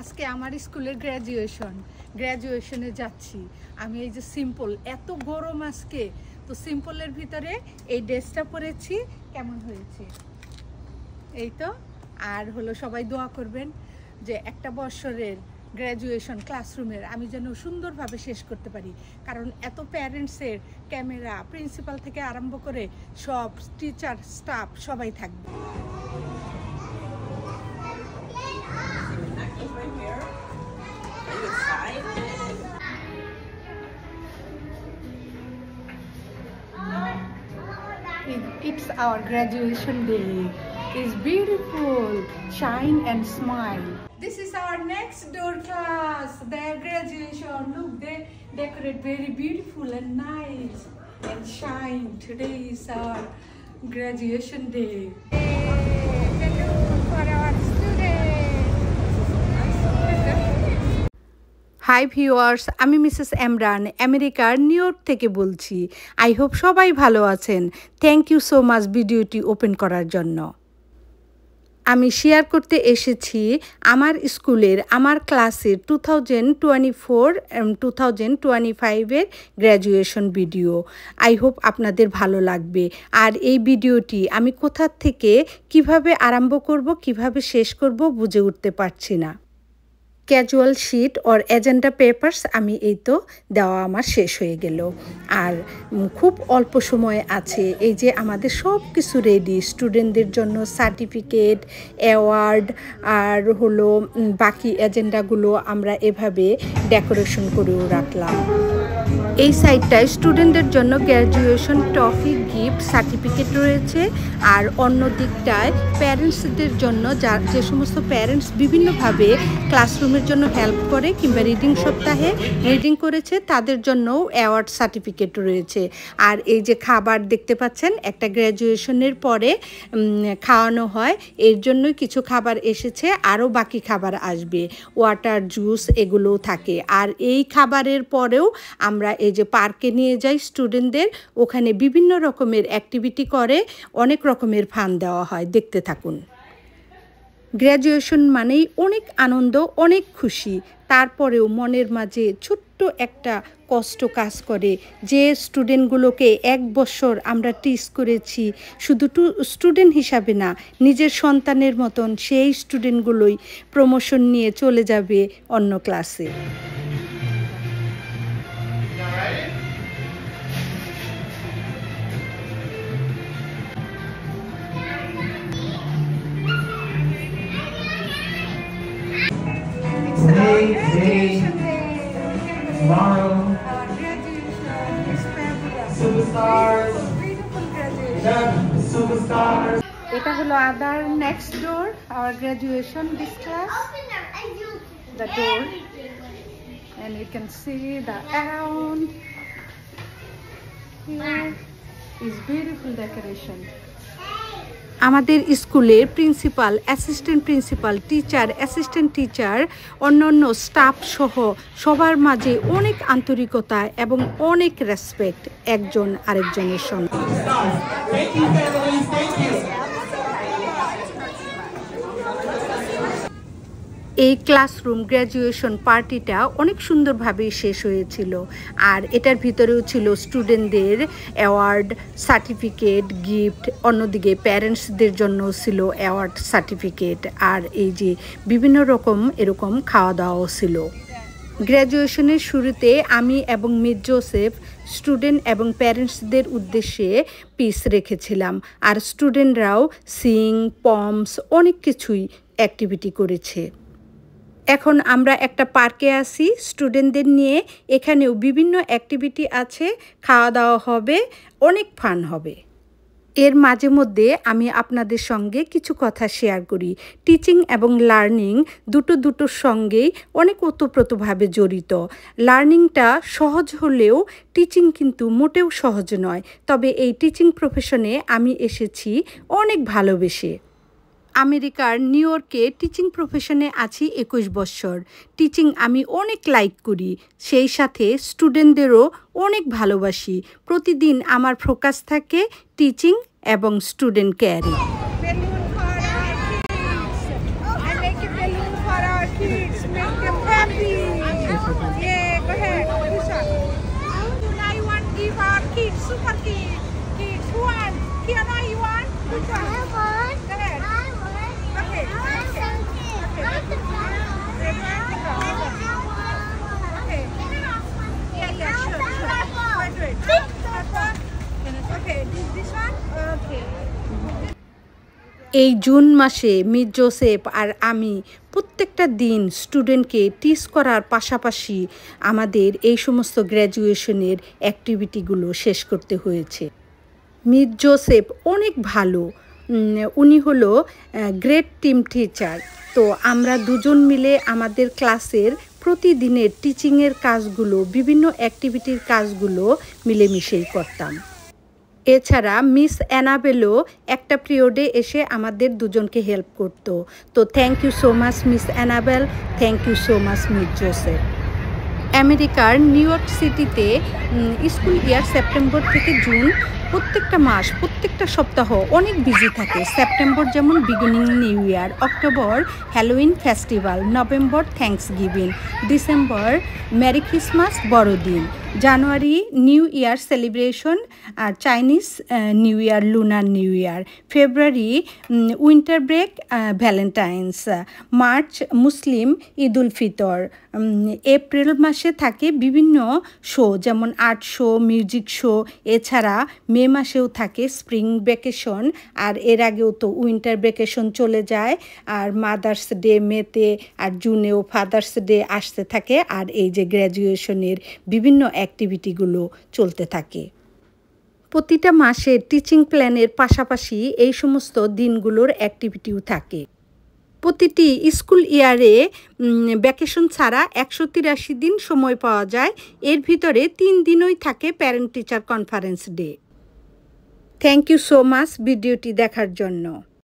আজকে আমার স্কুলের গ্র্যাজুয়েশনে যাচ্ছি আমি। এই যে সিম্পল, এত গরম আজকে, তো সিম্পলের ভিতরে এই ড্রেসটা পরেছি। কেমন হয়েছে এই তো। আর হলো সবাই দোয়া করবেন যে একটা বছরের গ্র্যাজুয়েশন ক্লাসরুমের আমি যেন সুন্দরভাবে শেষ করতে পারি, কারণ এত প্যারেন্টসের ক্যামেরা, প্রিন্সিপাল থেকে আরম্ভ করে সব টিচার স্টাফ সবাই থাকবে। It's our graduation day. It's beautiful. Shine and smile. This is our next door class. Their graduation. Look, they decorate very beautiful and nice and shine. Today is our graduation day. For our hi viewers, আমি Mrs Emran আমেরিকার New York থেকে বলছি। I hope সবাই ভালো আছেন। Thank you so much ভিডিওটি open করার জন্য। আমি শেয়ার করতে এসেছি আমার স্কুলের, আমার ক্লাসের 2024-2025-এর গ্র্যাজুয়েশন ভিডিও। আই হোপ আপনাদের ভালো লাগবে। আর এই ভিডিওটি আমি কোথা থেকে কিভাবে আরম্ভ করব, কিভাবে শেষ করব বুঝে উঠতে পারছি না। Casual sheet or agenda papers আমি এই তো দেওয়া আমার শেষ হয়ে গেল। আর খুব অল্প সময় আছে। এই যে আমাদের সব কিছু রেডি স্টুডেন্টদের জন্য, সার্টিফিকেট, অ্যাওয়ার্ড আর হলো বাকি এজেন্ডাগুলো আমরা এভাবে ডেকোরেশন করেও রাখলাম। এই সাইডটায় স্টুডেন্টদের জন্য গ্র্যাজুয়েশন ট্রফি, গিফট, সার্টিফিকেট রয়েছে। আর অন্য দিকটায় প্যারেন্টসদের জন্য যে সমস্ত প্যারেন্টস বিভিন্নভাবে ক্লাসরুমের জন্য হেল্প করে কিংবা রিডিং সপ্তাহে রিডিং করেছে তাদের জন্যও অ্যাওয়ার্ড সার্টিফিকেট রয়েছে। আর এই যে খাবার দেখতে পাচ্ছেন, একটা গ্র্যাজুয়েশনের পরে খাওয়ানো হয়, এর জন্যই কিছু খাবার এসেছে, আরও বাকি খাবার আসবে, ওয়াটার, জুস এগুলোও থাকে। আর এই খাবারের পরেও আমরা এই যে পার্কে নিয়ে যাই স্টুডেন্টদের, ওখানে বিভিন্ন রকমের অ্যাক্টিভিটি করে, অনেক রকমের ফান দেওয়া হয়। দেখতে থাকুন। গ্র্যাজুয়েশন মানেই অনেক আনন্দ, অনেক খুশি। তারপরেও মনের মাঝে ছোট্ট একটা কষ্ট কাজ করে যে স্টুডেন্টগুলোকে এক বছর আমরা টিচ করেছি, শুধু স্টুডেন্ট হিসাবে না, নিজের সন্তানের মতন সেই স্টুডেন্টগুলোই প্রমোশন নিয়ে চলে যাবে অন্য ক্লাসে। Tomorrow, superstars, superstars. এটা হলো other next door, our graduation this class, the door, and you can see the around. Here is beautiful decoration. আমাদের স্কুলের principal, assistant principal, teacher, assistant teacher, অন্যান্য স্টাফ সহ সবার মাঝে অনেক আন্তরিকতা এবং অনেক রেসপেক্ট একজন আরেকজনের সঙ্গে। এই ক্লাসরুম গ্র্যাজুয়েশন পার্টিটা অনেক সুন্দরভাবে শেষ হয়েছিল। আর এটার ভিতরেও ছিল স্টুডেন্টদের অ্যাওয়ার্ড, সার্টিফিকেট, গিফট, অন্যদিকে প্যারেন্টসদের জন্য ছিল অ্যাওয়ার্ড, সার্টিফিকেট, আর এই যে বিভিন্ন রকম এরকম খাওয়া দাওয়াও ছিল। গ্র্যাজুয়েশনের শুরুতে আমি এবং মিস জোসেফ স্টুডেন্ট এবং প্যারেন্টসদের উদ্দেশ্যে পিস রেখেছিলাম। আর স্টুডেন্টরাও সিং, পমস অনেক কিছুই অ্যাক্টিভিটি করেছে। এখন আমরা একটা পার্কে আসি স্টুডেন্টদের নিয়ে। এখানেও বিভিন্ন অ্যাক্টিভিটি আছে, খাওয়া দাওয়া হবে, অনেক ফান হবে। এর মাঝে মধ্যে আমি আপনাদের সঙ্গে কিছু কথা শেয়ার করি। টিচিং এবং লার্নিং দুটোর সঙ্গেই অনেক ওতপ্রোতভাবে জড়িত। লার্নিংটা সহজ হলেও টিচিং কিন্তু মোটেও সহজ নয়। তবে এই টিচিং প্রফেশনে আমি এসেছি অনেক ভালোবেসে। আমেরিকার নিউ ইয়র্কে টিচিং প্রফেশনে আছি 21 বছর। টিচিং আমি অনেক লাইক করি, সেই সাথে স্টুডেন্টদেরও অনেক ভালোবাসি। প্রতিদিন আমার ফোকাস থাকে টিচিং এবং স্টুডেন্ট কেয়ারে। super kids. Who want? Kiana, you want? Which one? I want. Go ahead. I want. Okay. I want something. I want the Red one? Okay. Yeah, sure. Wait. Okay, this one? Okay. এই June মাসে miss Joseph আর আমি প্রত্যেকটা দিন স্টুডেন্টকে teach করার পাশাপাশি আমাদের এই সমস্ত গ্র্যাজুয়েশনের অ্যাক্টিভিটিগুলো শেষ করতে হয়েছে। মিস জোসেফ অনেক ভালো, উনি হলো গ্রেট টিম টিচার। তো আমরা দুজন মিলে আমাদের ক্লাসের প্রতিদিনের টিচিংয়ের কাজগুলো, বিভিন্ন অ্যাক্টিভিটির কাজগুলো মিলেমিশেই করতাম। এছাড়া মিস অ্যানাবেলও একটা পিরিয়ডে এসে আমাদের দুজনকে হেল্প করতো। তো thank you so much miss Annabel, thank you so much miss Joseph. আমেরিকার নিউ ইয়র্ক সিটিতে স্কুল ইয়ার সেপ্টেম্বর থেকে জুন প্রত্যেকটা মাস, প্রত্যেকটা সপ্তাহ অনেক বিজি থাকে। সেপ্টেম্বর যেমন beginning new year, October Halloween festival, November thanksgiving, December merry Christmas বড়দিন, জানুয়ারি নিউ ইয়ার সেলিব্রেশন আর Chinese new year, lunar new year, February winter break, Valentine's, March Muslim Eid ul Fitr, April মাসে থাকে বিভিন্ন show যেমন art show, music show. এছাড়া মে মাসেও থাকে spring vacation, আর এর আগেও তো উইন্টার ভ্যাকেশন চলে যায়। আর মাদার্স ডে মেতে, আর জুনেও ফাদার্স ডে আসতে থাকে। আর এই যে গ্র্যাজুয়েশনের বিভিন্ন অ্যাক্টিভিটিগুলো চলতে থাকে। প্রতিটা মাসে টিচিং প্ল্যানের পাশাপাশি এই সমস্ত দিনগুলোর অ্যাক্টিভিটিও থাকে। প্রতিটি স্কুল ইয়ারে ভ্যাকেশন ছাড়া 183 দিন সময় পাওয়া যায়। এর ভিতরে 3 দিনই থাকে parent teacher conference day. Thank you so much ভিডিওটি দেখার জন্য।